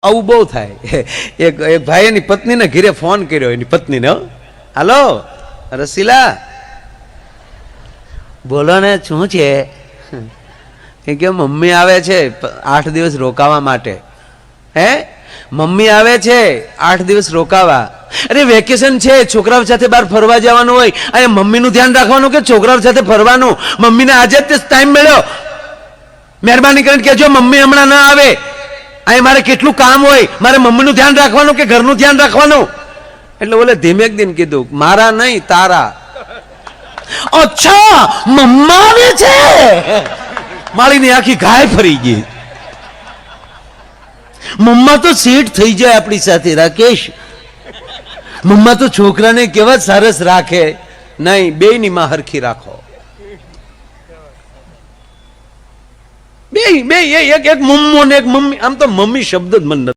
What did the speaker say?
આવું બહુ થાય. એક ભાઈ એની પત્નીને ઘરે ફોન કર્યો, એની પત્નીને, હાલો રસીલા, બોલો ને શું છે? કે મમ્મી આવે છે 8 દિવસ રોકાવા માટે. હે, મમ્મી આવે છે 8 દિવસ રોકાવા. અરે વેકેશન છે, છોકરાઓ સાથે બહાર ફરવા જવાનું હોય, અને મમ્મીનું ધ્યાન રાખવાનું કે છોકરાઓ સાથે ફરવાનું? મમ્મીને આજે જ ટાઈમ મળ્યો, મહેરબાની કરીને કહેજો મમ્મી હમણાં ના આવે, અહીં મારે કેટલું કામ હોય, મારે મમ્મીનું ધ્યાન રાખવાનું કે ઘરનું ધ્યાન રાખવાનું? એટલે બોલે ધીમે દિન કીધું, મારા નહીં તારા. અચ્છા, મમ્મા આવે છે? માળીની આખી ગાય ફરી ગઈ. મમ્મા તો સેટ થઈ જાય આપણી સાથે રાકેશ. મમ્મા તો છોકરાને કેવા સરસ રાખે. નહીં, બેયની માં હરખી રાખો. બે એક મમ્મો ને એક મમ્મી. આમ તો મમ્મી શબ્દ જ મન નથી.